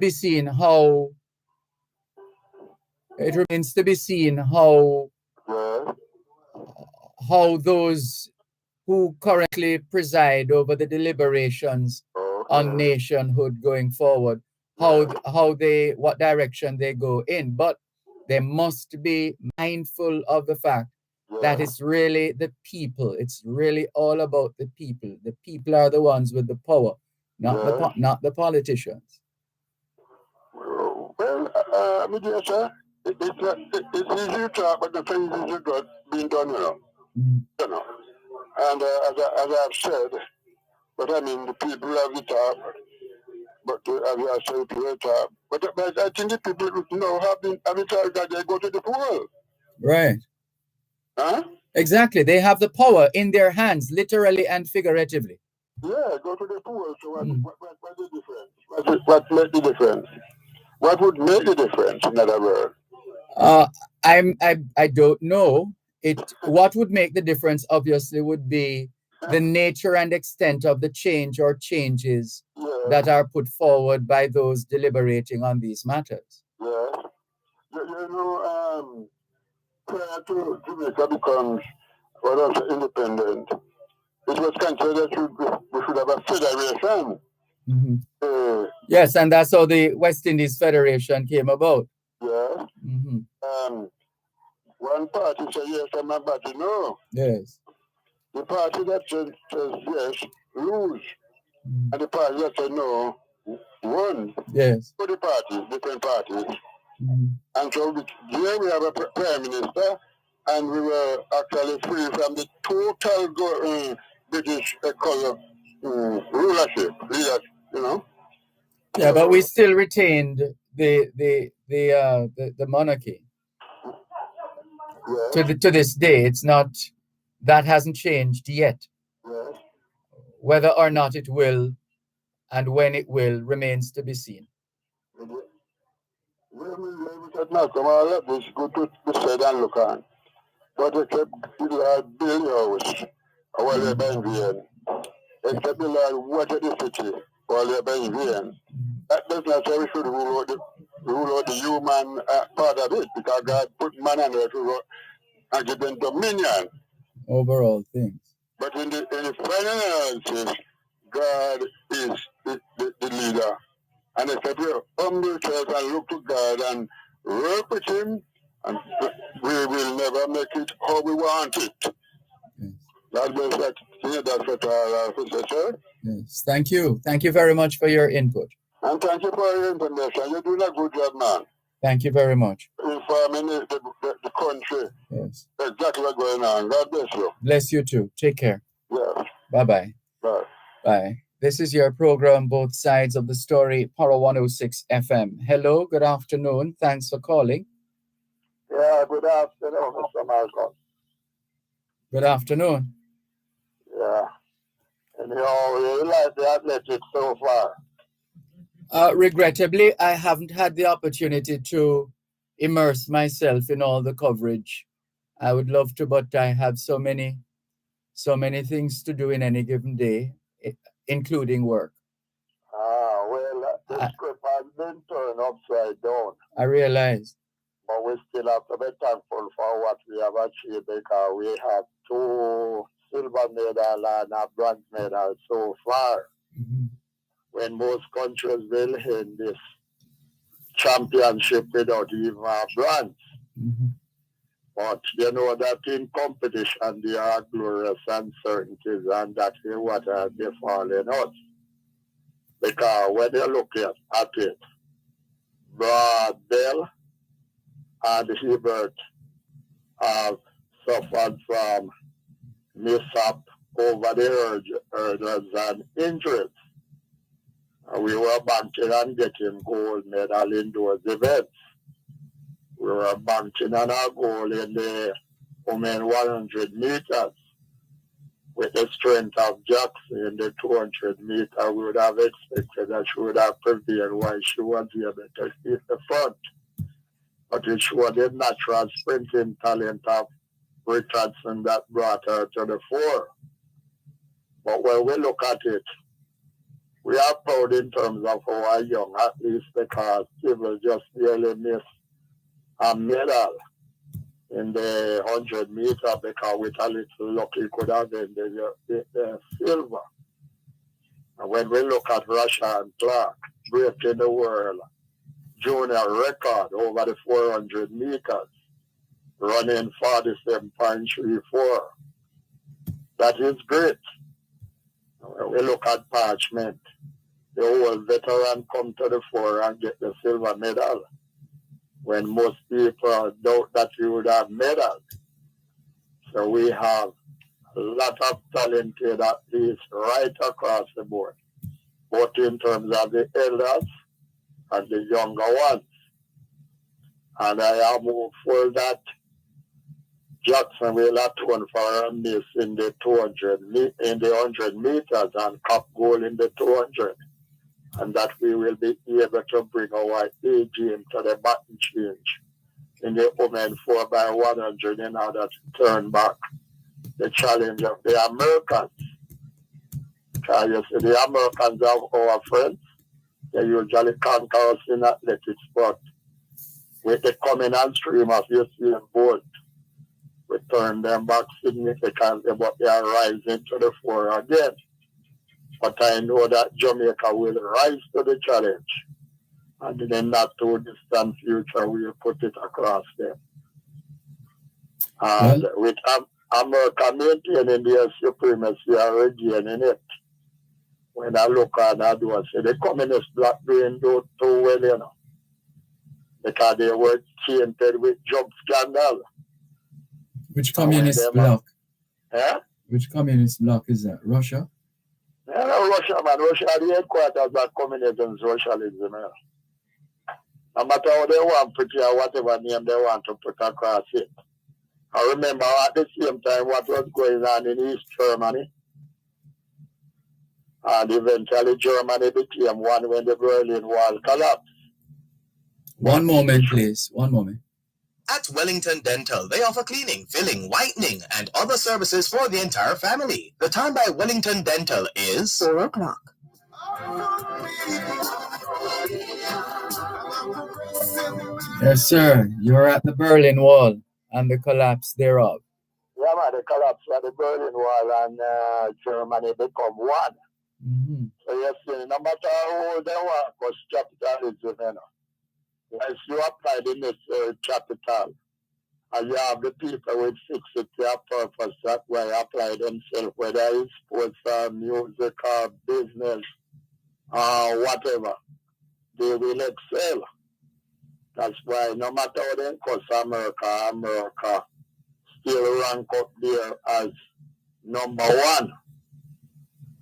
be seen how it remains to be seen how Yeah. those who currently preside over the deliberations on Okay. nationhood going forward, Yeah. what direction they go in. But they must be mindful of the fact that Yeah. it's really the people. It's really all about the people. The people are the ones with the power, Yeah. not the politicians. Well, my dear sir, it's easy to talk, but the things is being done, Mhm. you know. And as I've said, but I mean the people have the talk, but as I said, people have talk. But I think the people, have been told that they go to the pool, Right. huh? Exactly. They have the power in their hands, literally and figuratively. Yeah, go to the pool. So Mm. what's the difference? What make the difference? What would make the difference? In other words, Uh, I don't know. What would make the difference obviously would be the nature and extent of the change or changes yeah, that are put forward by those deliberating on these matters. yeah. You know, prior to Jamaica becomes what else independent, it was considered we should have a federation. Mhm. Uh, Yes, and that's how the West Indies Federation came about. yeah. Hmm. Um, one party say yes and my party no. Yes. The party that says yes lose, Mhm. and the party that says no won. Yes. For the parties, different parties. Mhm. And so here we have a prime minister, and we were actually free from the total British color rulership, you know. Yeah, but So, we still retained the monarchy yes, to this day. It's not that hasn't changed yet. yes. Whether or not it will and when it will remains to be seen. We said, Malcolm, all of this good to be said and look on. But except the Lord build your house, while you're Mhm. buying vain. Except the Lord water the city, while you're buying vain. That does not say we should rule out the human part of it, because God put man on earth and give them dominion. Overall things. But in the final analysis, God is the leader. And if we humble ourselves and look to God and work with Him, and we will never make it how we want it. Yes. God bless that. That's what I have to say, sir. Yes. Thank you. Thank you very much for your input. And thank you for your information. You're doing a good job, man. Thank you very much. Informing the country Yes. exactly what's going on. God bless you. Bless you too. Take care. Yeah. Bye-bye. Bye. Bye. This is your program, Both Sides of the Story, Power 106 FM. Hello, good afternoon. Thanks for calling. Yeah, good afternoon, Mr. Malcolm. Good afternoon. Yeah. Anyhow, you like the athletics so far? Regrettably, I haven't had the opportunity to immerse myself in all the coverage. I would love to, but I have so many things to do in any given day, including work. Well, the I, script has been turned upside down, I realize. but we still have to be thankful for what we have achieved because we have two silver medal and a bronze medal so far. Mhm. When most countries will end this championship without even a bronze. Mhm. But you know that in competition there are glorious uncertainties, and that is what has befallen us. Because when you look at it, Brad Bell and Hibbert have suffered from mishap over the hurdles and injuries. We were banking on getting gold medal in those events. We were banking on our goal in the women 100 meters. With the strength of Jackson in the 200 meter, we would have expected that she would have prevailed while she was able to hit the front. But it showed the natural sprinting talent of Richardson that brought her to the fore. But when we look at it, We are proud in terms of our young athletes because civil just barely missed a medal in the 100 meter because with a little luck he could have been the silver. And when we look at Russia and Clark breaking the world junior record over the 400 meters, running 47.34, that is great. When we look at Parchment, the old veteran come to the fore and get the silver medal when most people doubt that he would have medals. So we have a lot of talented athletes right across the board, both in terms of the elders and the younger ones. And I am hopeful that Jackson will atone for a miss in the 100 meters and cup goal in the 200. And that we will be able to bring our A game to the baton change in the women 4x100 in order to turn back the challenge of the Americans. Because you see, the Americans are our friends. They usually conquer us in athletics, but with the coming on stream of Usain Bolt, we turn them back significantly, but they are rising to the fore again. But I know that Jamaica will rise to the challenge. And in the not too distant future, we'll put it across them. And with America maintaining their supremacy and regaining it, when I look at that, I say the communist bloc doing do too well, you know, because they were tainted with job scandal. Which communist bloc? Which communist bloc is that? Russia? Russia, man. Russia are the headquarters of communism and socialism. No matter how they want to put or whatever name they want to put across it. I remember at the same time what was going on in East Germany. And eventually Germany became one when the Berlin Wall collapsed. One moment, please. One moment. At Wellington Dental, they offer cleaning, filling, whitening, and other services for the entire family. The time by Wellington Dental is 4 o'clock. Yes, sir. You're at the Berlin Wall and the collapse thereof. Yeah, man, the collapse of the Berlin Wall and Germany become one. Mm-hmm. So you see, no matter how they want, because capitalism, you know. As you apply the necessary capital, and you have the people with fixed their purpose, that way apply themselves, whether it's sports or music or business or whatever, they will excel. That's why no matter how they cost America still rank up there as number one.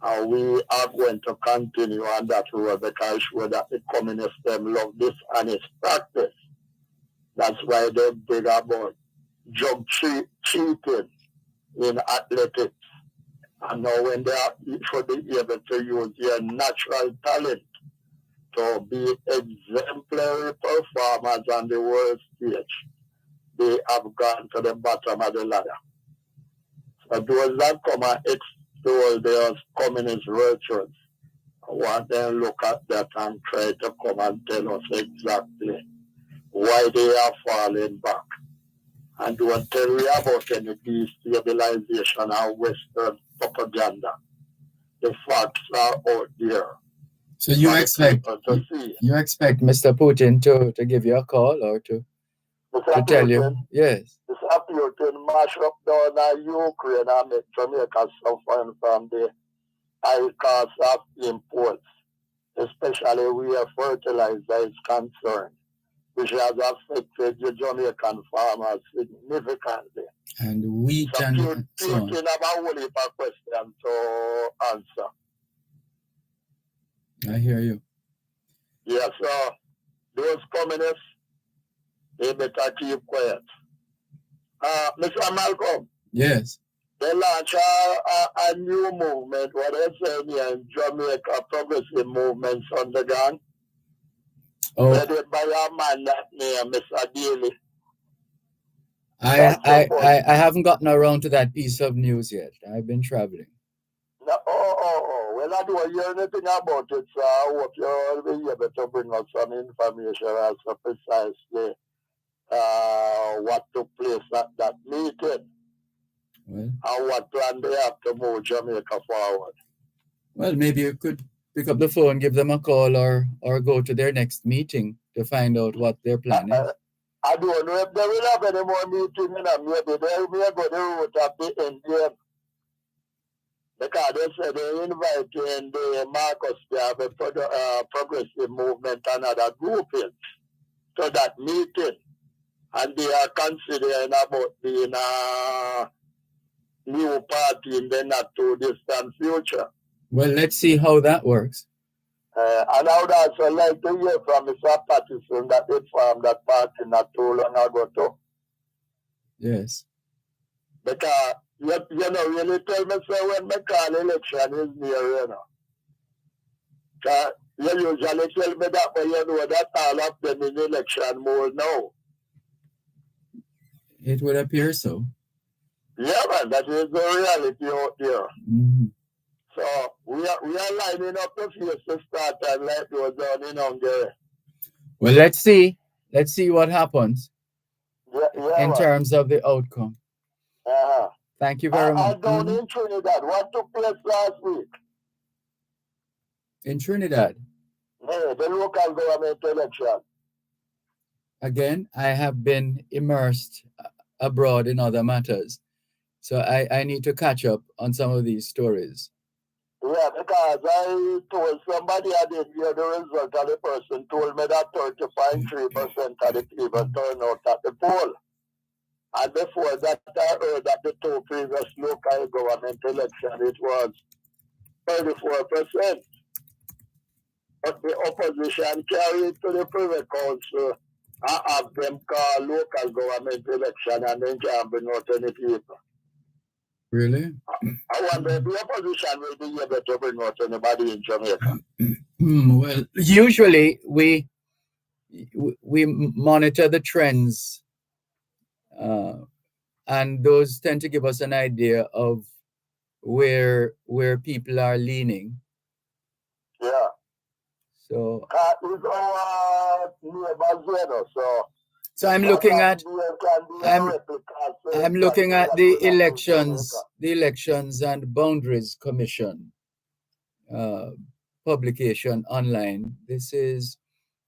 And we are going to continue on that road because sure that the communists them love this honest practice. That's why they big about drug cheating in athletics. And now when they should be able to use their natural talent to be exemplary performers on the world stage, they have gone to the bottom of the ladder. So those that come and extol their communist virtues, I want them to look at that and try to come and tell us exactly why they are falling back. And don't tell me about any destabilization or Western propaganda. The facts are out there. So you expect Mr. Putin to give you a call or to tell you? Yes. Mr. Putin mash up down Ukraine and make Jamaica suffering from the high cost of imports, especially where fertilizer is concerned, which has affected the Jamaican farmers significantly. And wheat so and so on. Putin have a whole heap of questions to answer. I hear you. Yes, so those communists, they better keep quiet. Mr. Malcolm. Yes. They launch a new movement, what they say here in Jamaica, progressive movements on the gang. Oh. Led by a man that name Mr. Daly. I haven't gotten around to that piece of news yet. I've been traveling. No, well, Well, I don't hear anything about it, so I hope you'll be able to bring us some information as to precisely what took place at that meeting. Well, and what plan they have to move Jamaica forward. well, maybe you could pick up the phone, give them a call, or go to their next meeting to find out what their plan is. I don't know if they will have any more meeting, maybe they may go the route of the Indian. Because they said they inviting the Marcus to have a progressive movement and other groupings to that meeting. And they are considering about being a new party in the not too distant future. Well, let's see how that works. And I would also like to hear from Mr. Patterson that they formed that party not too long ago too. Yes. Because, really tell me, so when the call election is near, Because you usually tell me that, but you know that all of them in election mode now. It would appear so. Yeah, man, that is the reality out there. Mm-hmm. So we are lining up the face to start and like those down in Hungary. Well, let's see. Let's see what happens in man. terms of the outcome. Uh-huh. Thank you very much. And down in Trinidad, what took place last week? In Trinidad? Yeah, the local government election. Again, I have been immersed abroad in other matters. So I need to catch up on some of these stories. Yeah, because I told somebody I didn't hear the result, and the person told me that 30.3% of the people turned out at the poll. And before that, I heard that the two previous local government election, it was 34%. But the opposition carried to the Privy Council and have them call local government election and then can't bring out any people. Really? I wonder if the opposition will be able to bring out anybody in Jamaica. Well, usually we monitor the trends, and those tend to give us an idea of where people are leaning. Yeah. So It's our neighbors, So I'm looking at the Elections and Boundaries Commission publication online. This is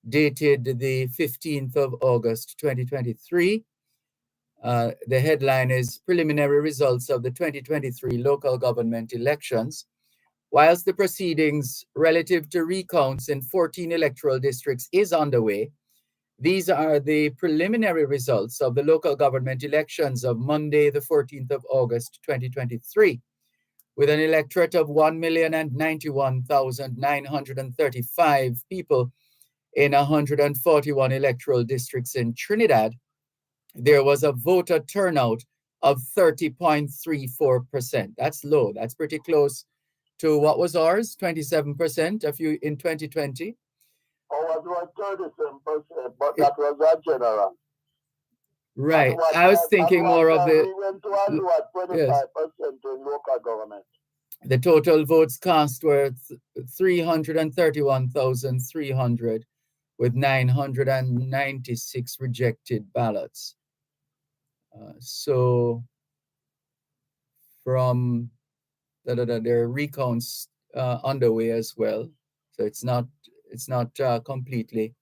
dated the 15th of August 2023. The headline is Preliminary Results of the 2023 Local Government Elections. Whilst the proceedings relative to recounts in 14 electoral districts is underway, these are the preliminary results of the local government elections of Monday, the 14th of August, 2023, with an electorate of 1,091,935 people in 141 electoral districts in Trinidad. There was a voter turnout of 30.34%. That's low. That's pretty close to what was ours, 27% in 2020. Ours was 37%, but that was a general. Right. I was thinking more of the... We went to 25% in local government. The total votes cast were 331,300 with 996 rejected ballots. So from there are recounts underway as well. So it's not completely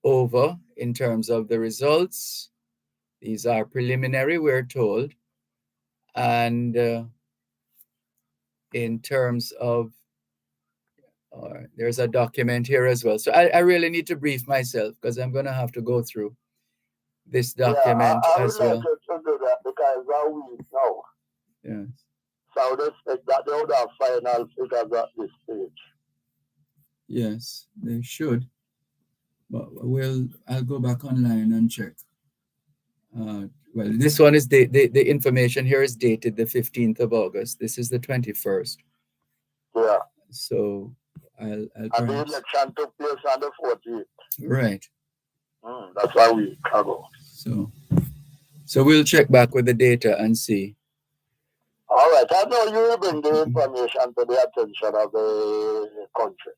over in terms of the results. These are preliminary, we're told. And in terms of, there's a document here as well. So I really need to brief myself because I'm going to have to go through this document as well. I would like to do that because we know. Yes. So I would expect that they would have final figures at this stage. Yes, they should. But I'll go back online and check. Well, this one is the information here is dated the 15th of August. This is the 21st. Yeah. So I'll and the election took place on the 14th. Right. That's why we cover. So we'll check back with the data and see. All right, I know you will bring the information to the attention of the country.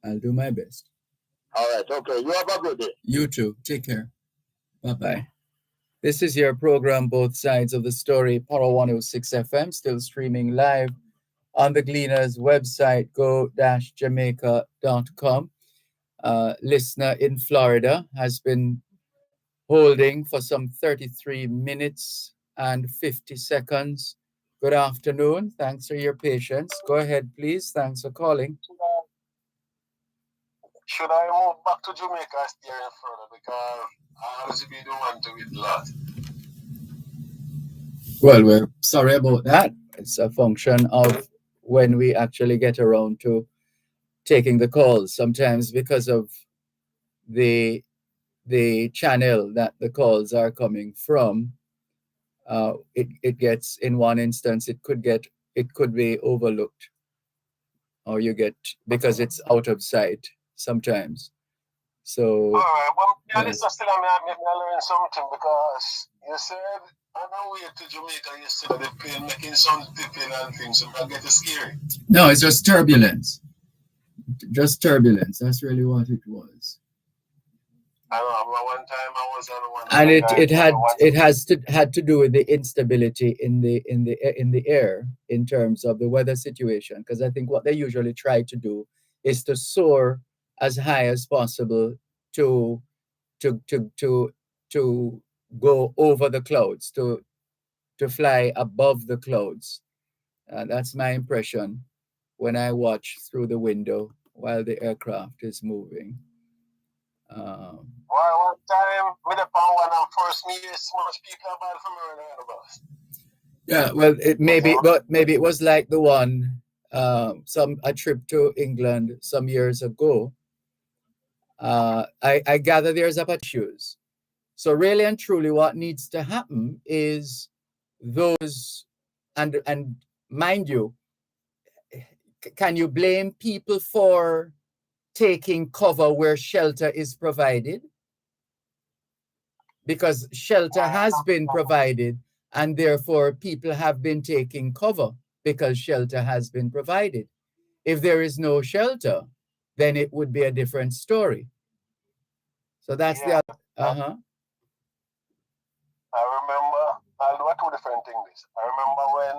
I'll do my best. All right, okay. You have a good day. You too. Take care. Bye-bye. This is your program, Both Sides of the Story, Power 106 FM, still streaming live on the Gleaners website, go-jamaica.com. Listener in Florida has been holding for some 33 minutes and 50 seconds. Good afternoon. Thanks for your patience. Go ahead, please. Thanks for calling. Should I move back to Jamaica or stay in Florida? Because I always be the one to with lot. Well, we're sorry about that. It's a function of when we actually get around to taking the calls. Sometimes because of the channel that the calls are coming from, it gets, in one instance it could be overlooked, or you get, because it's out of sight sometimes. So all right, well, yeah, this is still me learn something, because you said on the way to Jamaica yesterday the plane making sound tipping and things, so I get scary. No, it's just turbulence. That's really what it was. I know, one time I was on one, and it had to do with the instability in the air in terms of the weather situation, because I think what they usually try to do is to soar as high as possible to go over the clouds, to fly above the clouds. That's my impression when I watch through the window while the aircraft is moving. One time, me the power when I first meet so much people about from around the bus. Yeah, well, maybe it was like the one, a trip to England some years ago. I gather there's a issues. So really and truly, what needs to happen is those, and mind you, can you blame people for taking cover where shelter is provided? Because shelter has been provided, and therefore people have been taking cover because shelter has been provided. If there is no shelter, then it would be a different story. So that's the other. I remember, I'll do two different things. I remember when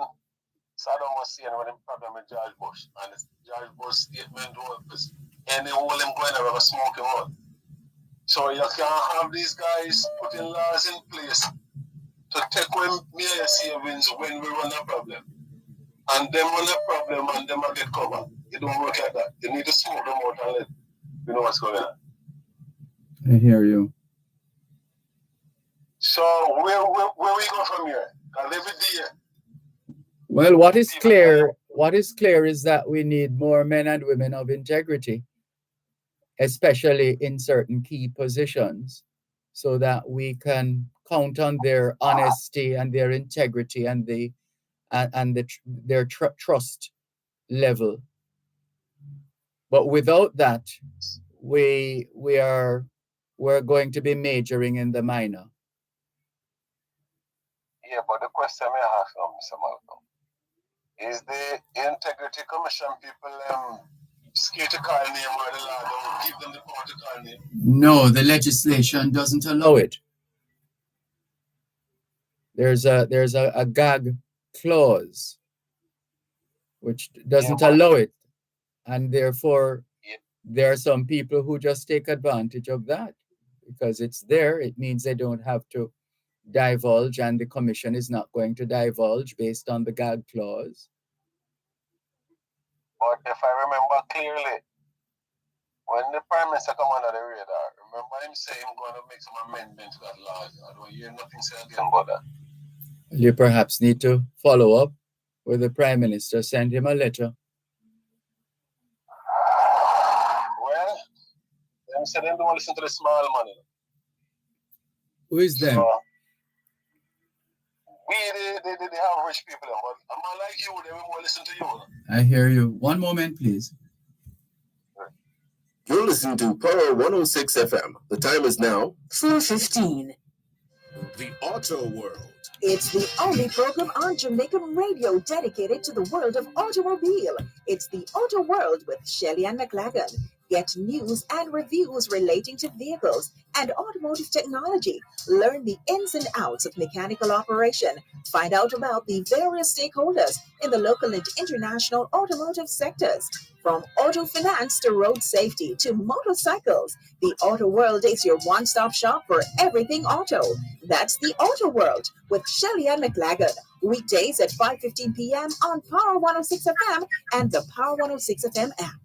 Saddam was saying when the problem with George Bush, and George Bush's statement was, any hole him going to have a smoking hole. So you can't have these guys putting laws in place to take away mere savings when we run a problem. And them run a problem and them get covered. It don't work like that. You need to smoke them out and let you know what's going on. I hear you. So where we go from here? Because every day. Well, what is clear is that we need more men and women of integrity, especially in certain key positions, so that we can count on their honesty and their integrity and their trust level. But without that, we're going to be majoring in the minor. Yeah, but the question I have from Mr. Malcolm is the Integrity Commission people scared to call name or the law don't give them the power to call name? No, the legislation doesn't allow it. There's a gag clause which doesn't allow it, and therefore there are some people who just take advantage of that because it's there. It means they don't have to divulge, and the commission is not going to divulge based on the gag clause. But if I remember clearly, when the Prime Minister come under the radar, remember him saying he's going to make some amendments to that law. I don't hear nothing said again about that. You perhaps need to follow up with the Prime Minister, send him a letter. Well, them said they don't listen to the small money. Who is them? So, they have rich people, but a man like you, they will listen to you. I hear you. One moment, please. You're listening to Power 106 FM. The time is now 4:15. The Auto World. It's the only program on Jamaican radio dedicated to the world of automobile. It's the Auto World with Shelly and McLagan. Get news and reviews relating to vehicles and automotive technology. Learn the ins and outs of mechanical operation. Find out about the various stakeholders in the local and international automotive sectors. From auto finance to road safety to motorcycles, the Auto World is your one-stop shop for everything auto. That's the Auto World with Shelly and McLagan. Weekdays at 5:15 p.m. on Power 106 FM and the Power 106 FM app.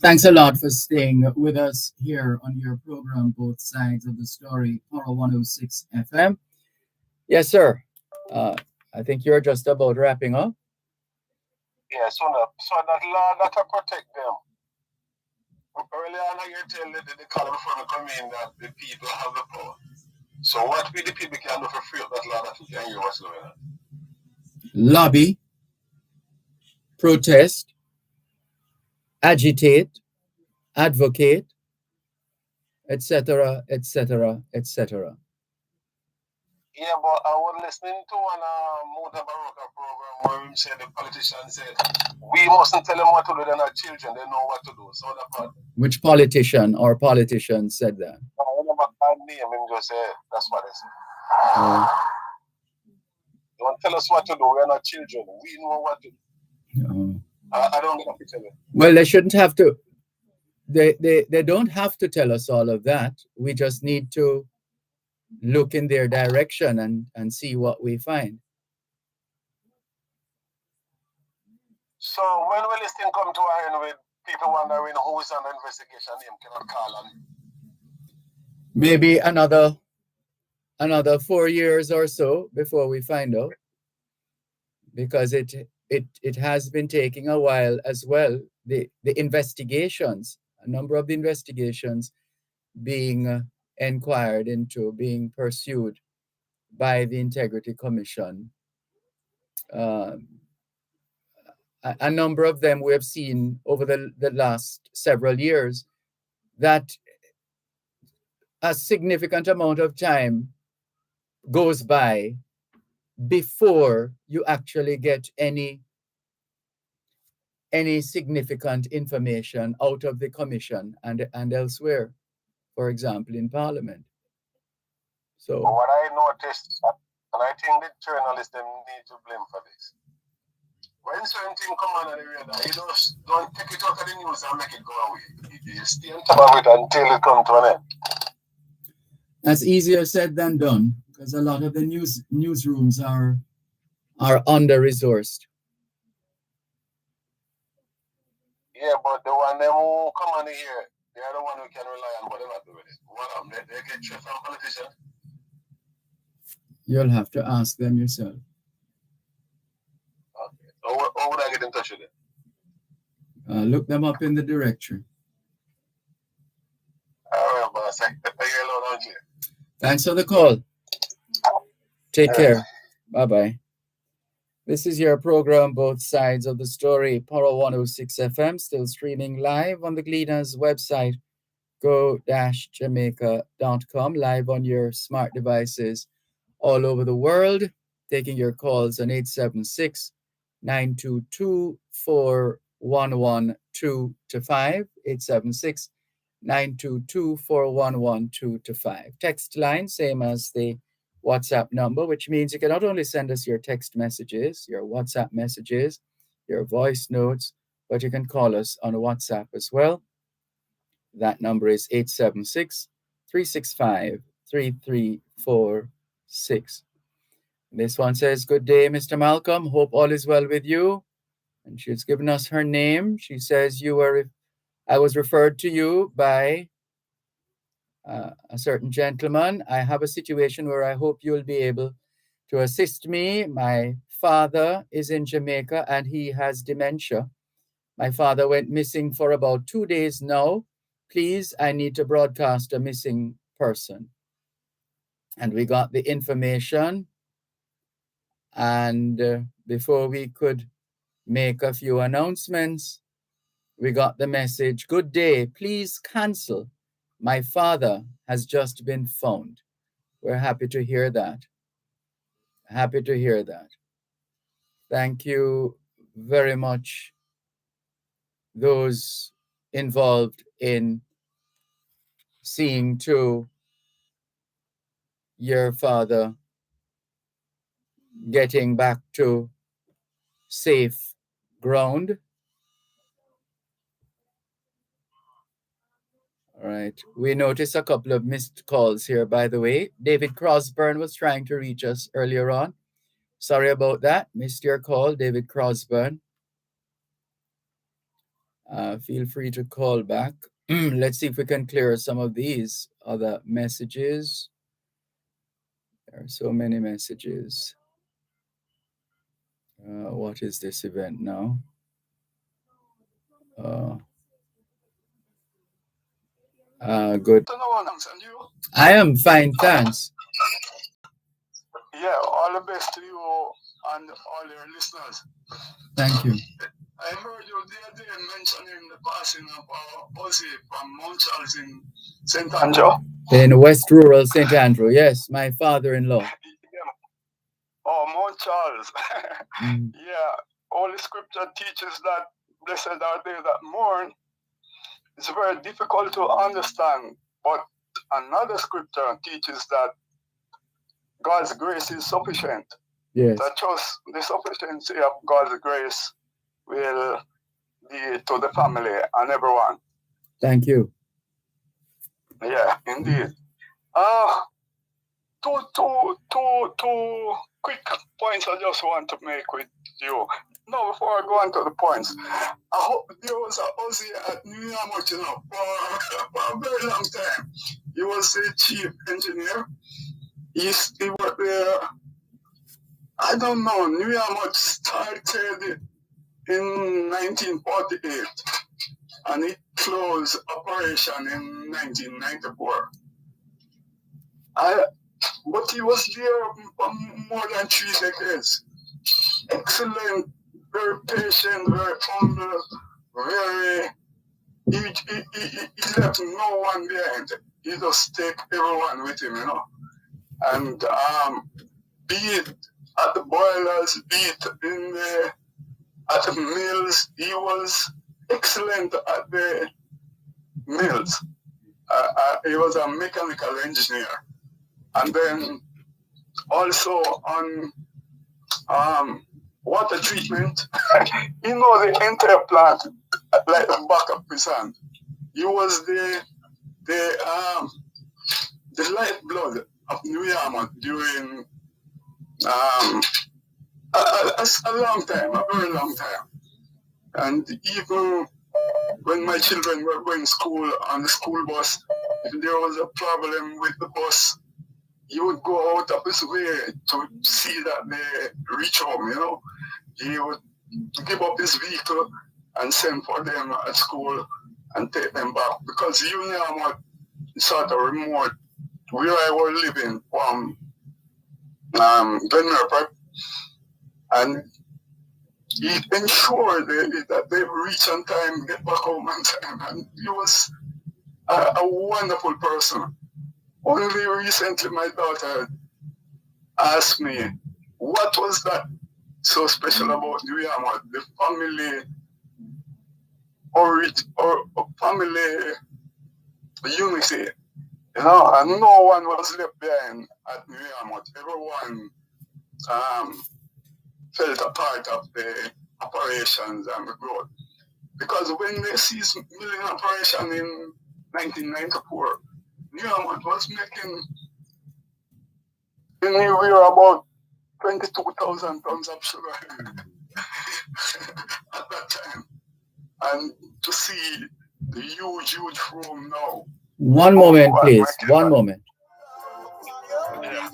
Thanks a lot for staying with us here on your program, Both Sides of the Story, Power 106 FM. Yes, sir. I think you're just about wrapping up. Yeah, so that law that will protect them. Earlier on, you tell the call before we come in that the people have the power. So what we the people can do for free of that law that we can hear what's going on? Lobby, protest, agitate, advocate, etc., etc., etc. Yeah, but I was listening to one Motor Baroka program where he said the politicians said, we mustn't tell them what to do, they're not children, they know what to do. So that part. Which politician or politicians said that? I remember that name and just say, that's what they say. Don't tell us what to do, we're not children, we know what to do. I don't get a picture of it. Well, they shouldn't have to. They don't have to tell us all of that. We just need to look in their direction and see what we find. So when will this thing come to an end with people wondering who's on the investigation name cannot call on? Maybe another 4 years or so before we find out, because it has been taking a while as well. The investigations, a number of the investigations being inquired into, being pursued by the Integrity Commission. A number of them we have seen over the last several years, that a significant amount of time goes by before you actually get any significant information out of the commission and elsewhere, for example, in Parliament. So what I noticed, and I think the journalists them need to blame for this. When certain things come on the radar, you just don't take it out of the news and make it go away. You stay on top of it until it comes to an end. That's easier said than done, because a lot of the newsrooms are under-resourced. Yeah, but the one them who come on here, they are the one who can rely on, but they're not doing it. One of them, they get tricked from politicians. You'll have to ask them yourself. Okay. So how would I get in touch with them? Look them up in the directory. All right, boss. I hear loud and clear. Thanks for the call. Take care. Bye-bye. This is your program, Both Sides of the Story, Power 106 FM, still streaming live on the Gleaners website, go-jamaica.com, live on your smart devices all over the world, taking your calls on 876-922-4112-5, 876-922-4112-5. Text line, same as the WhatsApp number, which means you can not only send us your text messages, your WhatsApp messages, your voice notes, but you can call us on WhatsApp as well. That number is 876-365-3346. This one says, good day, Mr. Malcolm. Hope all is well with you. And she's given us her name. She says, I was referred to you by a certain gentleman. I have a situation where I hope you'll be able to assist me. My father is in Jamaica and he has dementia. My father went missing for about 2 days now. Please, I need to broadcast a missing person. and we got the information. And before we could make a few announcements, we got the message, "Good day, please cancel. My father has just been found." We're happy to hear that. Happy to hear that. Thank you very much, those involved in seeing to your father getting back to safe ground. All right. We noticed a couple of missed calls here, by the way. David Crosburn was trying to reach us earlier on. Sorry about that. Missed your call, David Crosburn. Feel free to call back. Let's see if we can clear some of these other messages. There are so many messages. What is this event now? Good. I am fine, thanks. Yeah, all the best to you and all your listeners. Thank you. I heard you the other day mentioning the passing of Ozzy from Mount Charles in St. Andrew. In West Rural St. Andrew, yes, my father-in-law. Yeah. Oh, Mount Charles. Yeah, Holy Scripture teaches that blessed are they that mourn. It's very difficult to understand, but another scripture teaches that God's grace is sufficient. Yes. That just the sufficiency of God's grace will be to the family and everyone. Thank you. Yeah, indeed. Two quick points I just want to make with you. Now, before I go on to the points, I hope there was a Ozzy at New York, for a very long time. He was the chief engineer. He worked there. I don't know. New York started in 1948 and it closed operation in 1994. But he was there for more than 3 decades. Excellent, very patient, very humble, very. He left no one behind. He just take everyone with him, And be it at the boilers, be it at the mills, he was excellent at the mills. He was a mechanical engineer. And then also on water treatment, the entire plant like the back of his hand. He was the lifeblood of New York during a long time, a very long time. And even when my children were going to school on the school bus, if there was a problem with the bus, he would go out of his way to see that they reach home, He would give up his vehicle and send for them at school and take them back. Because what sort of remote where I was living from Glenmere, and he ensured that they reach on time, get back home on time. And he was a wonderful person. Only recently my daughter asked me, what was that so special about New York? The family or family unity, and no one was left behind at New York. Everyone felt a part of the operations and the growth. Because when they ceased milling operation in 1994, New York was making anywhere about 22,000 tons of sugar at that time. And to see the huge room now. One moment, please. One moment. Yeah.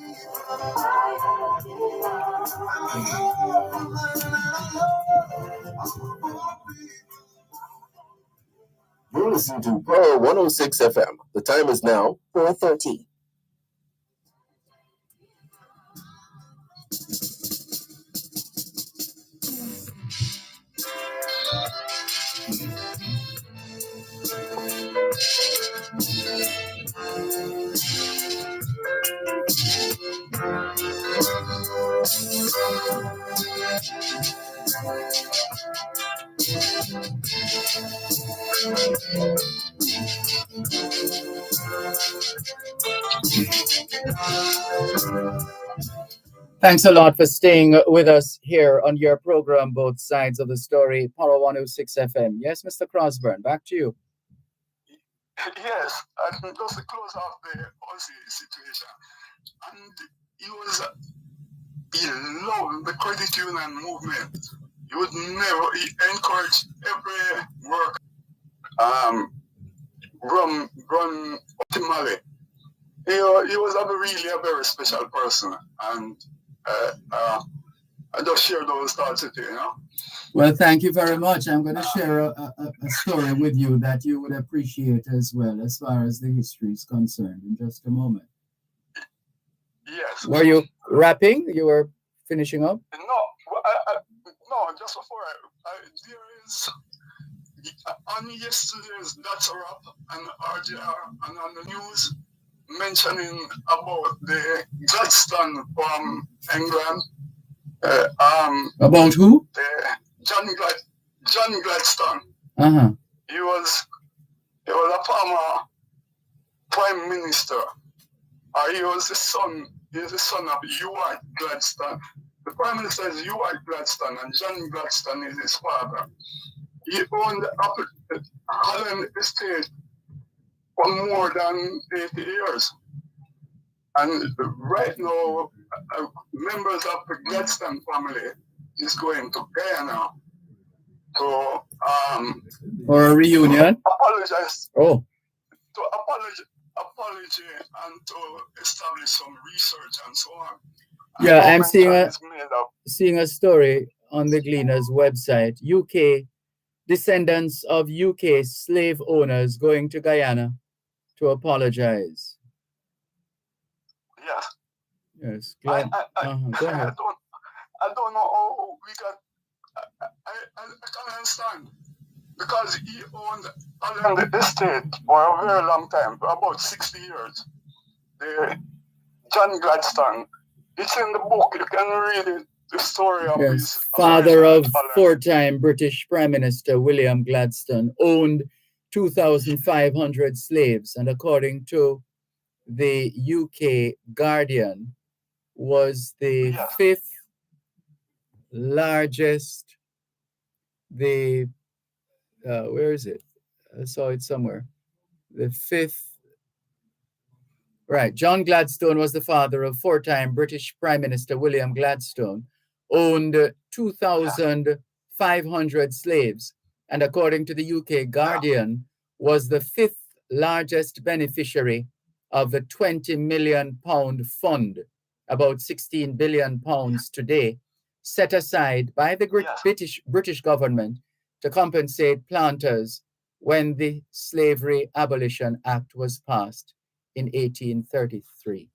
You're listening to Power 106 FM. The time is now 4:30. Thanks a lot for staying with us here on your program, Both Sides of the Story, Power 106 FM. Yes, Mr. Crosburn, back to you. Yes, and just to close off the Aussie situation, and he loved the credit union movement. He encouraged every work run optimally. He was really a very special person, and I just share those thoughts with you, Well, thank you very much. I'm going to share a story with you that you would appreciate as well, as far as the history is concerned, in just a moment. Yes. Were you wrapping? You were finishing up? No, just before there is on yesterday's That's a Wrap and RJR and on the news mentioning about the Gladstone from England. About who? John Gladstone. Uh-huh. He was a former prime minister. He's the son of Ewart Gladstone. The prime minister is Ewart Gladstone, and John Gladstone is his father. He owned Holland Estate for more than 80 years. And right now, members of the Gladstone family is going to Guyana to for a reunion. Apologize. Oh. To apology and to establish some research and so on. Yeah, I'm seeing a story on the Gleaner's website. UK descendants of UK slave owners going to Guyana to apologize. Yes. Yes. Go ahead. I don't know how we got. I can't understand, because he owned Holland Estate for a very long time, for about 60 years. John Gladstone. It's in the book. You can read it. The story of his father of four-time British Prime Minister William Gladstone owned 2,500 slaves, and according to the UK Guardian, was the fifth largest. Where is it? I saw it somewhere. The fifth. Right. John Gladstone was the father of four-time British Prime Minister William Gladstone, owned 2,500 slaves, and according to the UK Guardian, was the fifth largest beneficiary of the £20 million fund, about 16 billion pounds today, set aside by the British government to compensate planters when the Slavery Abolition Act was passed in 1833.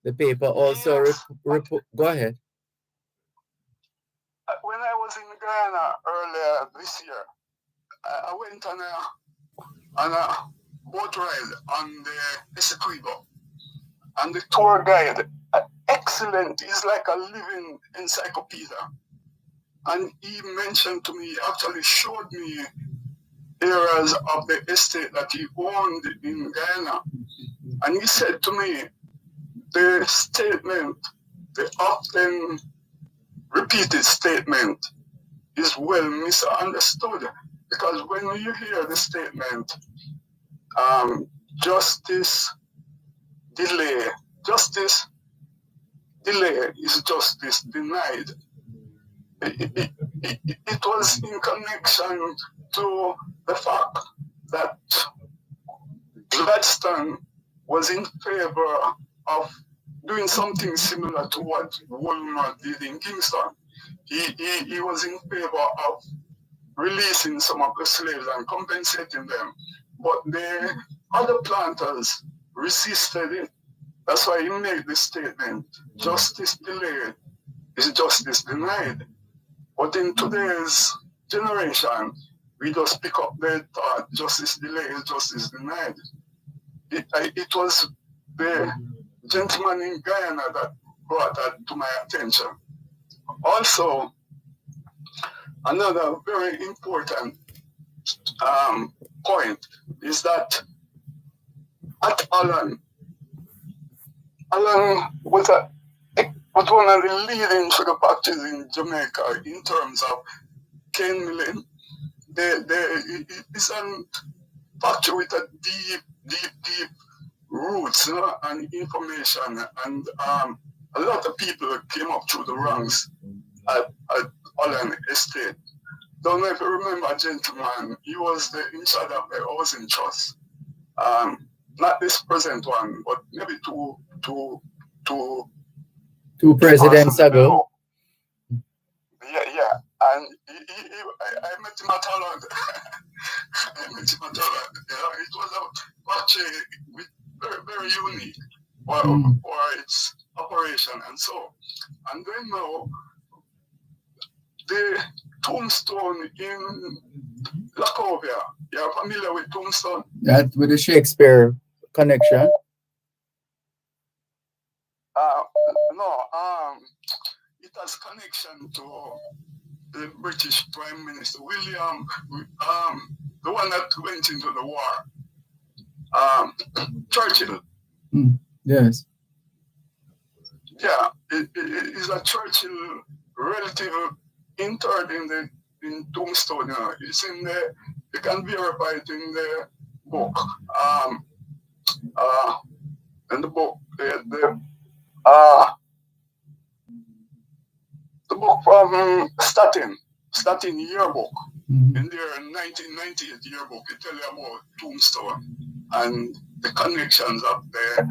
The paper also go ahead. When I was in Guyana earlier this year, I went on a boat ride on the Essequibo, and the tour guide, excellent, he's like a living encyclopedia, and he mentioned to me, actually showed me areas of the estate that he owned in Guyana. And he said to me, the statement, the often repeated statement, is well misunderstood. Because when you hear the statement, justice delay is justice denied, it was in connection to the fact that Gladstone was in favor of doing something similar to what Woolmer did in Kingston. He was in favor of releasing some of the slaves and compensating them. But the other planters resisted it. That's why he made this statement. Justice delayed is justice denied. But in today's generation, we just pick up the thought, justice delayed is justice denied. It was the gentleman in Guyana that brought that to my attention. Also, another very important point is that at Alan was one of the leading sugar factories in Jamaica in terms of cane milling. It's a factory with a deep roots, and information, and a lot of people came up through the ranks at Holland Estate. Don't know if you remember a gentleman, he was in charge of the housing trust. Not this present one, but maybe two presidents ago. Yeah. And I met him at Holland. It was a factory with very unique for its operation and so. And then now, the tombstone in Lacovia. You're familiar with tombstone? That with the Shakespeare connection? No. It has connection to the British Prime Minister William, the one that went into the war. Churchill. Yes. Yeah, it is a Churchill relative interred in tombstone. It's in the, you can verify it in the book. In the book, the book from Statin yearbook. In their 1998 yearbook, it tells you about Tombstone and the connections of the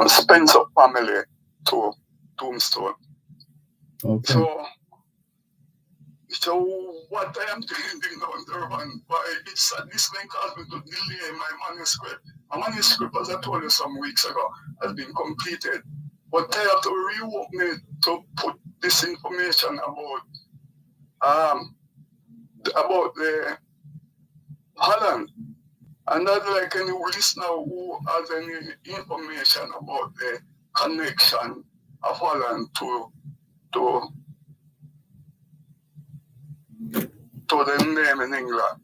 Spencer family to Tombstone. Okay. So what I am doing now in Dervan, this may cause me to delay my manuscript. My manuscript, as I told you some weeks ago, has been completed. But I have to rework me to put this information about the Holland. And I'd like any listener who has any information about the connection of Holland to the name in England.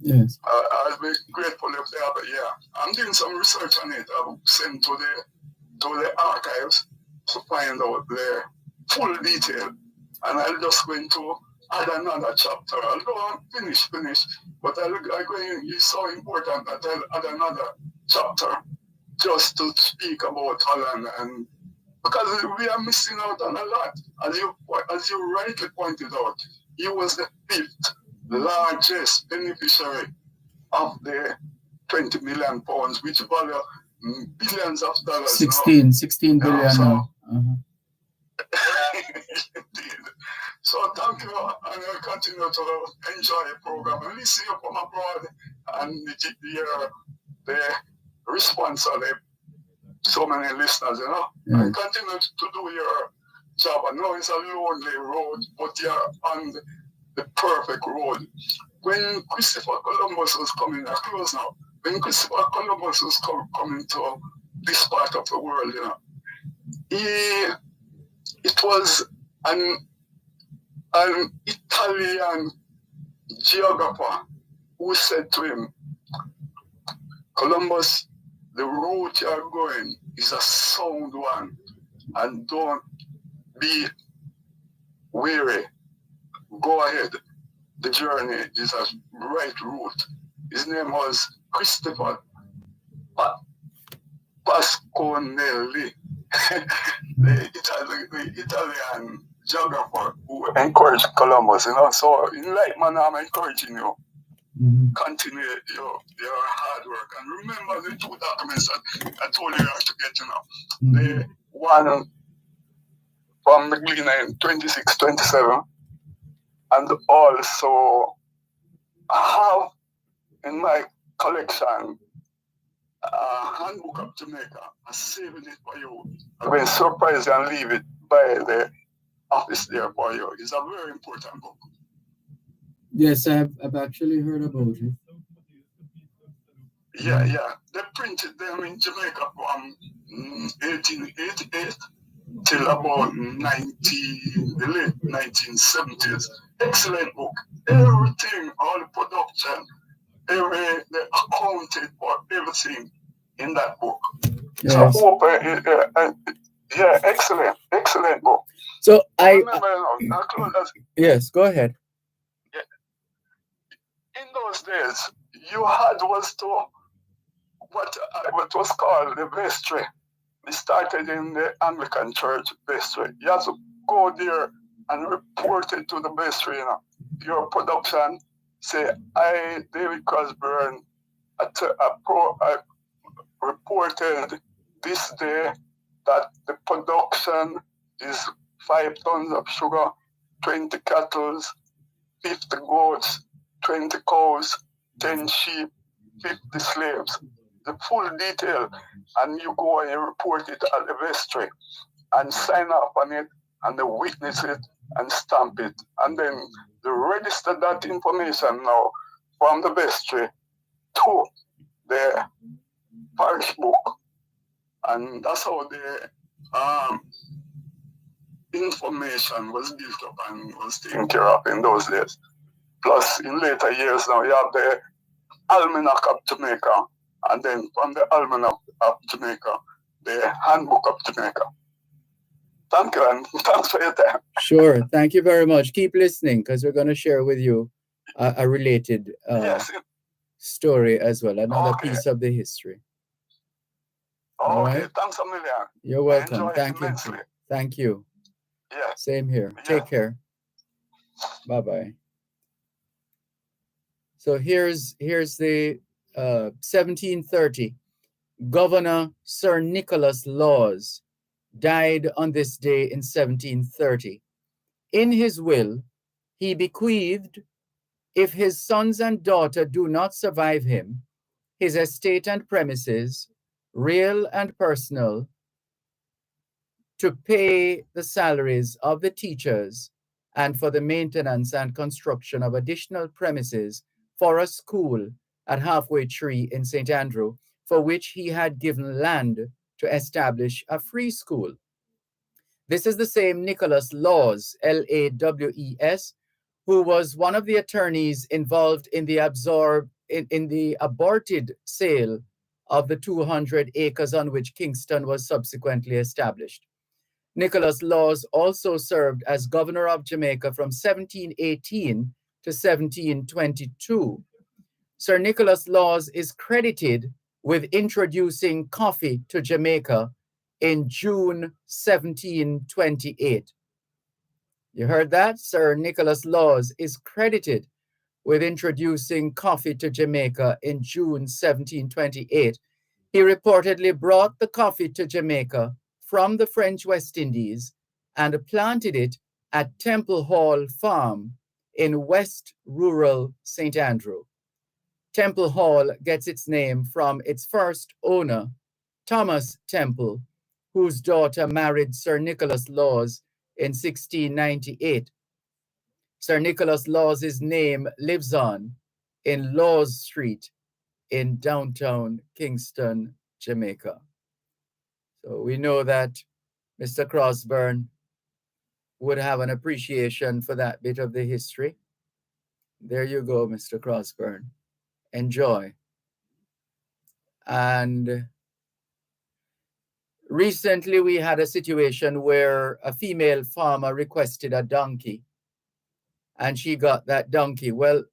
Yes. I'll be grateful if they have it. Yeah, I'm doing some research on it. I'll send to the archives to find out the full detail. And I'll just go into add another chapter. I'll go on finish, but it's so important that I'll add another chapter just to speak about Holland, and because we are missing out on a lot. As you rightly pointed out, he was the 5th largest beneficiary of the 20 million pounds, which value billions of dollars. 16 billion now. Indeed. So thank you, and I'll continue to enjoy the program. And listen you from abroad, and the response of so many listeners, and continue to do your job. I know it's a lonely road, but you're on the perfect road. When Christopher Columbus was coming, I close now. When Christopher Columbus was coming to this part of the world, it was an Italian geographer who said to him, Columbus, the route you're going is a sound one, and don't be weary. Go ahead. The journey is a right route. His name was Christopher Pasconelli, the Italian geographer who encouraged Columbus. So in like manner, I'm encouraging you. Continue your hard work, and remember the 2 documents that I told you to get. The one from the Gleaner in 26-27, and also I have in my collection Handbook of Jamaica. I'm saving it for you. I'm going to surprise you and leave it by the office there for you. It's a very important book. Yes, I've actually heard about it. Yeah, yeah. They printed them in Jamaica from 1888 till about the late 1970s. Excellent book. Everything, all the production, they accounted for everything in that book. Yes. So I hope, yeah, excellent book. So yes, go ahead. In those days, you had was to what was called the vestry. We started in the Anglican Church vestry. You have to go there and report it to the vestry. You know, your production say, I, David Crosburn, I reported this day that the production is 5 tons of sugar, 20 cattle, 50 goats, 20 cows, 10 sheep, 50 slaves. The full detail, and you go and you report it at the vestry and sign up on it, and they witness it and stamp it. And then they register that information now from the vestry to the parish book. And that's how the information was built up and was taken care of in those days. Plus, in later years now, you have the Almanac of Jamaica, and then from the Almanac of Jamaica, the Handbook of Jamaica. Thank you, and thanks for your time. Sure. Thank you very much. Keep listening, because we're going to share with you a related story as well, another piece of the history. All right. Thanks a million. You're welcome. Thank you. Thank you. Yeah. Same here. Yeah. Take care. Bye-bye. So here's the 1730. Governor Sir Nicholas Laws died on this day in 1730. In his will, he bequeathed, if his sons and daughter do not survive him, his estate and premises, real and personal, to pay the salaries of the teachers and for the maintenance and construction of additional premises for a school at Halfway Tree in St. Andrew, for which he had given land to establish a free school. This is the same Nicholas Laws, L-A-W-E-S, who was one of the attorneys involved in the aborted sale of the 200 acres on which Kingston was subsequently established. Nicholas Laws also served as governor of Jamaica from 1718 to 1722. Sir Nicholas Laws is credited with introducing coffee to Jamaica in June 1728. You heard that? Sir Nicholas Laws is credited with introducing coffee to Jamaica in June 1728. He reportedly brought the coffee to Jamaica from the French West Indies and planted it at Temple Hall Farm in West Rural St. Andrew. Temple Hall gets its name from its first owner, Thomas Temple, whose daughter married Sir Nicholas Laws in 1698. Sir Nicholas Laws' name lives on in Laws Street in downtown Kingston, Jamaica. So we know that Mr. Crosburn would have an appreciation for that bit of the history. There you go, Mr. Crosburn. Enjoy. And recently we had a situation where a female farmer requested a donkey and she got that donkey. Well,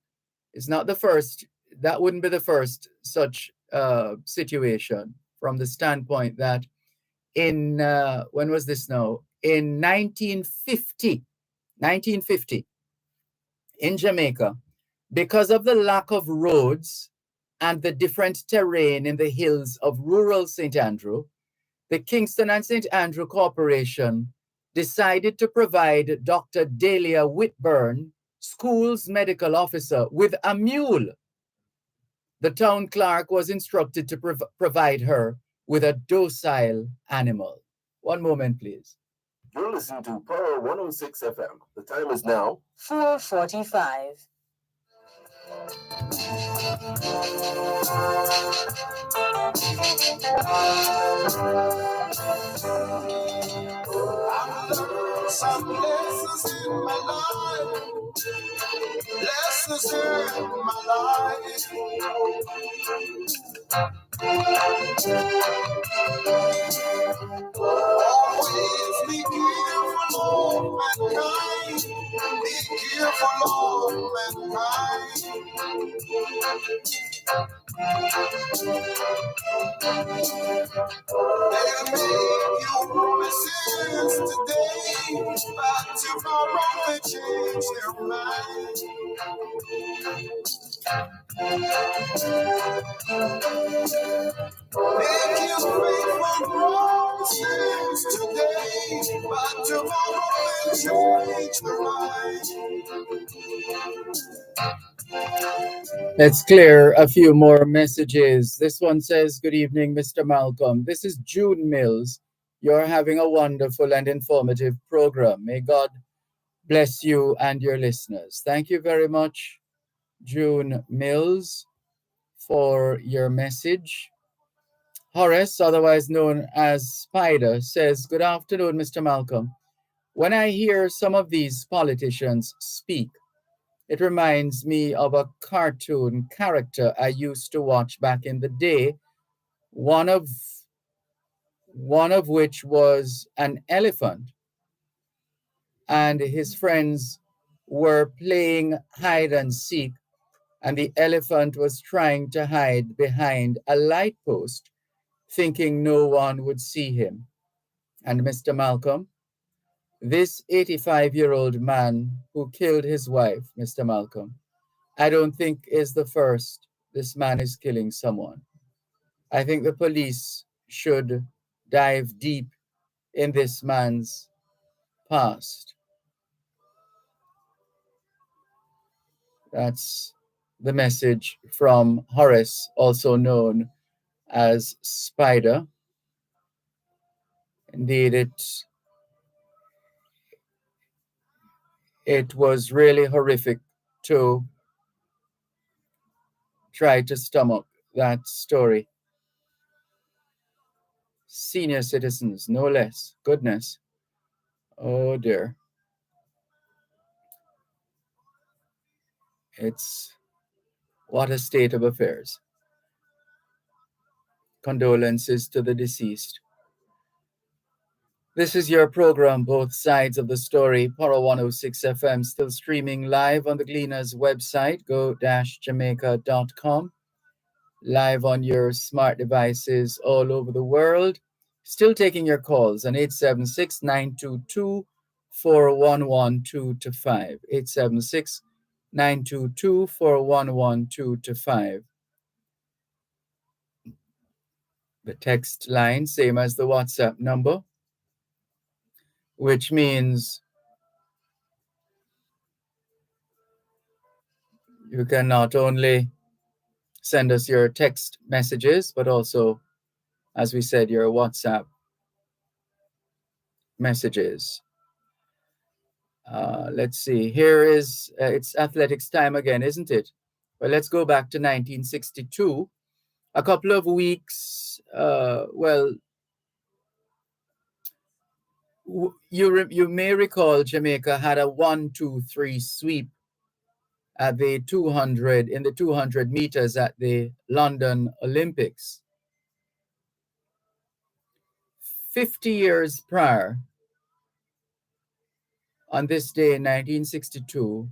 it's not the first, that wouldn't be the first such situation, from the standpoint that in, when was this now? In 1950, in Jamaica, because of the lack of roads and the different terrain in the hills of rural St. Andrew, the Kingston and St. Andrew Corporation decided to provide Dr. Delia Whitburn, school's medical officer, with a mule. The town clerk was instructed to provide her with a docile animal. One moment, please. You're listening to Power 106 FM. The time is now 4:45. Some lessons in my life, lessons in my life. Always be careful of mankind, be careful of mankind. They'll make you promises today, but tomorrow they change their mind. Make you faithful promises today, but tomorrow they change their mind. Let's clear a few more messages. This one says, good evening, Mr. Malcolm. This is June Mills. You're having a wonderful and informative program. May God bless you and your listeners. Thank you very much, June Mills, for your message. Horace, otherwise known as Spider, says, good afternoon, Mr. Malcolm. When I hear some of these politicians speak, it reminds me of a cartoon character I used to watch back in the day, one of which was an elephant, and his friends were playing hide and seek, and the elephant was trying to hide behind a light post, thinking no one would see him. And Mr. Malcolm, this 85-year-old man who killed his wife, Mr. Malcolm, I don't think is the first this man is killing someone. I think the police should dive deep in this man's past. That's the message from Horace, also known as Spider. Indeed, it was really horrific to try to stomach that story. Senior citizens, no less. Goodness. Oh dear. It's what a state of affairs. Condolences to the deceased. This is your program, Both Sides of the Story, Power 106 FM, still streaming live on the Gleaners website, go-jamaica.com, live on your smart devices all over the world. Still taking your calls on 876-922-4112-5, 876-922-4112-5. The text line, same as the WhatsApp number, which means you can not only send us your text messages, but also, as we said, your WhatsApp messages. Let's see. Here is, it's athletics time again, isn't it? Well, let's go back to 1962. A couple of weeks, you may recall Jamaica had a 1-2-3 sweep at the 200 in the 200 meters at the London Olympics. 50 years prior, on this day in 1962,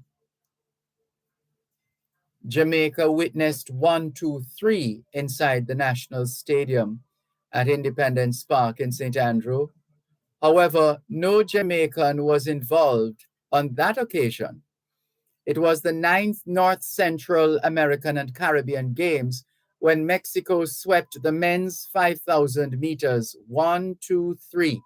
Jamaica witnessed 1-2-3 inside the National Stadium at Independence Park in St. Andrew. However, no Jamaican was involved on that occasion. It was the 9th North Central American and Caribbean Games when Mexico swept the men's 5,000 meters 1-2-3.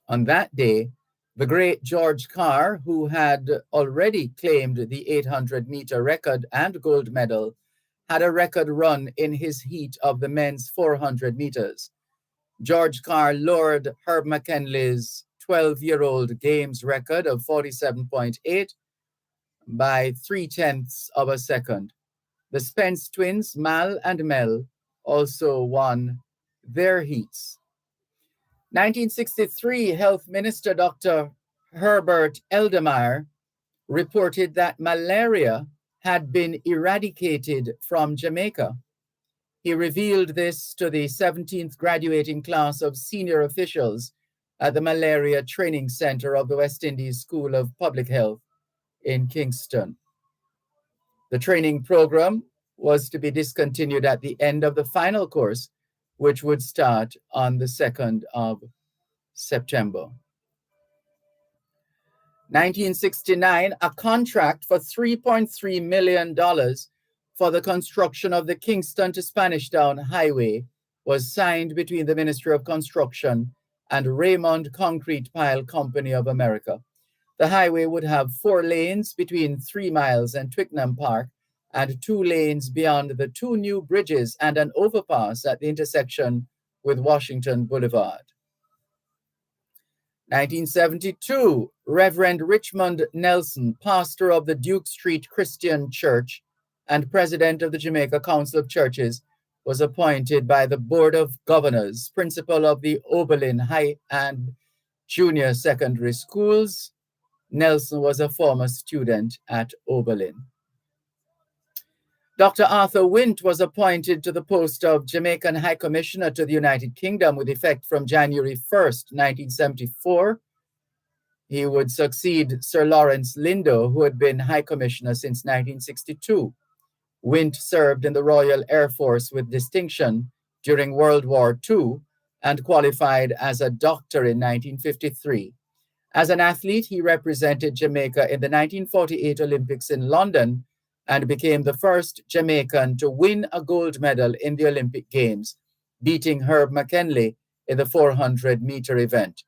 On that day, the great George Carr, who had already claimed the 800-meter record and gold medal, had a record run in his heat of the men's 400 meters. George Carr lowered Herb McKinley's 12-year-old games record of 47.8 by 0.3 of a second. The Spence twins, Mal and Mel, also won their heats. 1963, Health Minister Dr. Herbert Eldemeyer reported that malaria had been eradicated from Jamaica. He revealed this to the 17th graduating class of senior officials at the Malaria Training Center of the West Indies School of Public Health in Kingston. The training program was to be discontinued at the end of the final course, which would start on the 2nd of September. 1969, a contract for $3.3 million for the construction of the Kingston to Spanish Town Highway was signed between the Ministry of Construction and Raymond Concrete Pile Company of America. The highway would have 4 lanes between 3 Miles and Twickenham Park and 2 lanes beyond the 2 new bridges and an overpass at the intersection with Washington Boulevard. 1972, Reverend Richmond Nelson, pastor of the Duke Street Christian Church and president of the Jamaica Council of Churches, was appointed by the Board of Governors, principal of the Oberlin High and Junior Secondary Schools. Nelson was a former student at Oberlin. Dr. Arthur Wint was appointed to the post of Jamaican High Commissioner to the United Kingdom with effect from January 1st, 1974. He would succeed Sir Lawrence Lindo, who had been High Commissioner since 1962. Wint served in the Royal Air Force with distinction during World War II and qualified as a doctor in 1953. As an athlete, he represented Jamaica in the 1948 Olympics in London and became the first Jamaican to win a gold medal in the Olympic Games, beating Herb McKinley in the 400-meter event.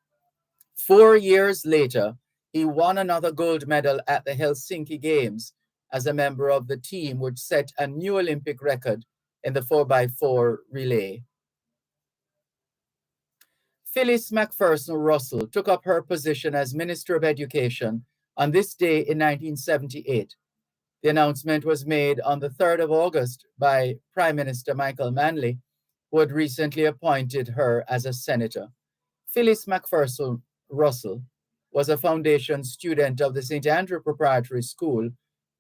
4 years later, he won another gold medal at the Helsinki Games as a member of the team which set a new Olympic record in the 4x4 relay. Phyllis Macpherson Russell took up her position as Minister of Education on this day in 1978. The announcement was made on the 3rd of August by Prime Minister Michael Manley, who had recently appointed her as a senator. Phyllis Macpherson Russell was a foundation student of the St. Andrew Preparatory School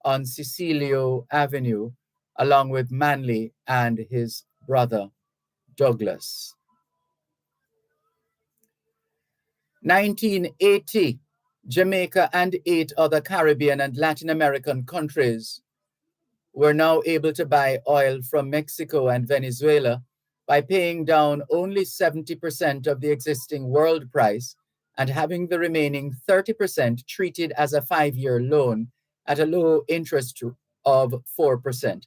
on Cecilio Avenue, along with Manley and his brother Douglas. 1980, Jamaica and 8 other Caribbean and Latin American countries were now able to buy oil from Mexico and Venezuela by paying down only 70% of the existing world price and having the remaining 30% treated as a 5-year loan at a low interest of 4%.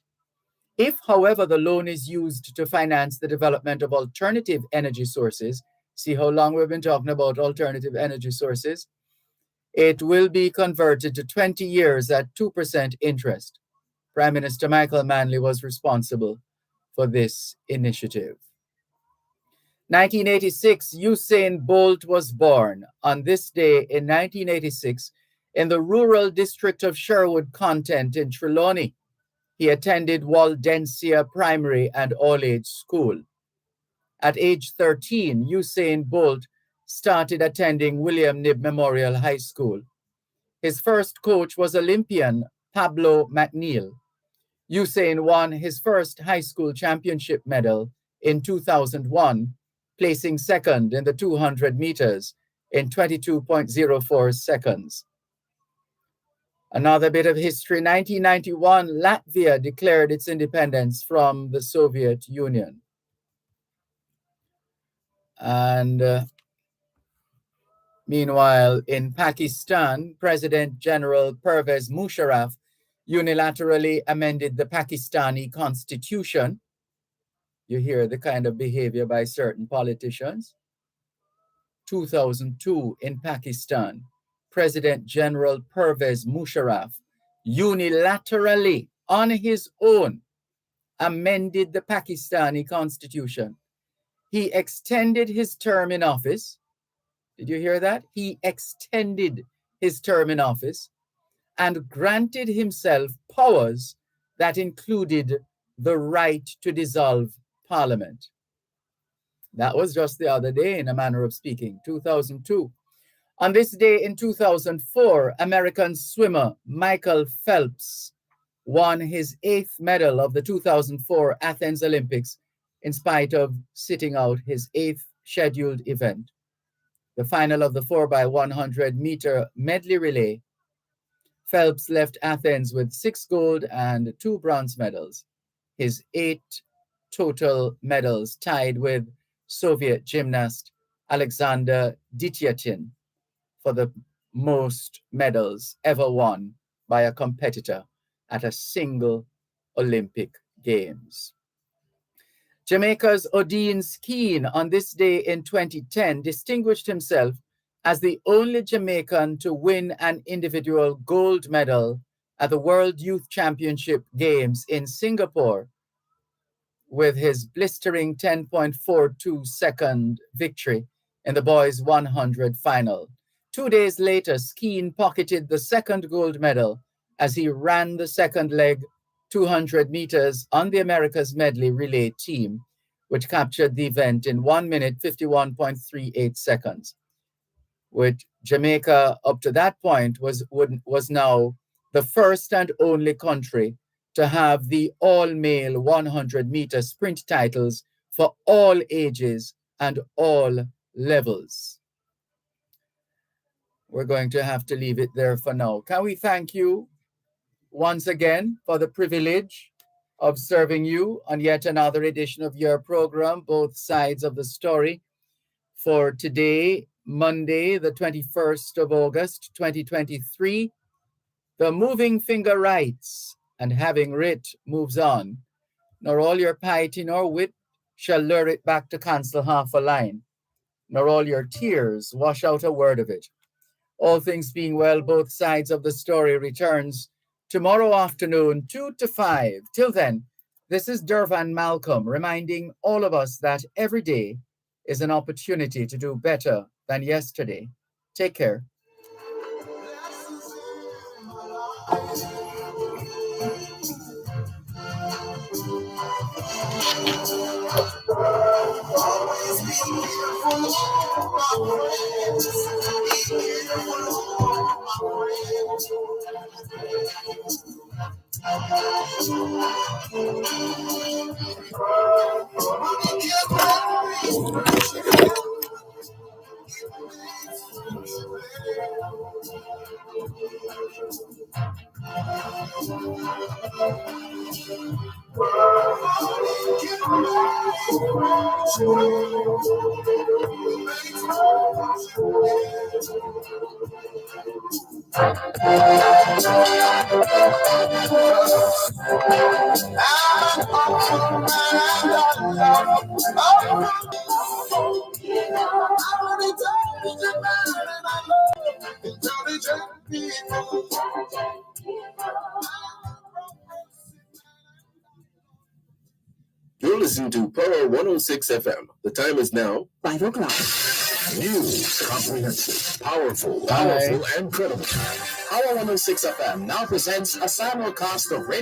If, however, the loan is used to finance the development of alternative energy sources, see how long we've been talking about alternative energy sources, it will be converted to 20 years at 2% interest. Prime Minister Michael Manley was responsible for this initiative. 1986, Usain Bolt was born. On this day in 1986, in the rural district of Sherwood Content in Trelawney, he attended Waldensia Primary and All-Age School. At age 13, Usain Bolt started attending William Knibb Memorial High School. His first coach was Olympian Pablo McNeil. Usain won his first high school championship medal in 2001, placing second in the 200 meters in 22.04 seconds. Another bit of history, 1991, Latvia declared its independence from the Soviet Union. And meanwhile, in Pakistan, President General Pervez Musharraf unilaterally amended the Pakistani constitution. You hear the kind of behavior by certain politicians. 2002 in Pakistan, President General Pervez Musharraf unilaterally, on his own, amended the Pakistani constitution. He extended his term in office. Did you hear that? He extended his term in office and granted himself powers that included the right to dissolve parliament. That was just the other day, in a manner of speaking, 2002. On this day in 2004, American swimmer Michael Phelps won his 8th medal of the 2004 Athens Olympics in spite of sitting out his 8th scheduled event. The final of the 4x100 meter medley relay, Phelps left Athens with 6 gold and 2 bronze medals. His 8 total medals tied with Soviet gymnast Alexander Dityatin for the most medals ever won by a competitor at a single Olympic Games. Jamaica's Odin Skeen on this day in 2010 distinguished himself as the only Jamaican to win an individual gold medal at the World Youth Championship Games in Singapore with his blistering 10.42 second victory in the boys' 100 final. 2 days later, Skeen pocketed the second gold medal as he ran the second leg 200 meters on the America's medley relay team, which captured the event in 1 minute 51.38 seconds. With Jamaica up to that point was now the first and only country to have the all-male 100-meter sprint titles for all ages and all levels. We're going to have to leave it there for now. Can we thank you once again for the privilege of serving you on yet another edition of your program, Both Sides of the Story, for today, Monday, the 21st of August, 2023. The moving finger writes, and having writ moves on, nor all your piety nor wit shall lure it back to cancel half a line, nor all your tears wash out a word of it. All things being well, Both Sides of the Story returns tomorrow afternoon, 2 to 5. Till then, this is Dervan Malcolm reminding all of us that every day is an opportunity to do better than yesterday. Take care. Always be careful, my friends. Be careful, my You're listening to Power 106 FM. The time is now 5 o'clock. News, comprehensive, powerful, Bye. and credible. Power 106 FM now presents a simulcast of radio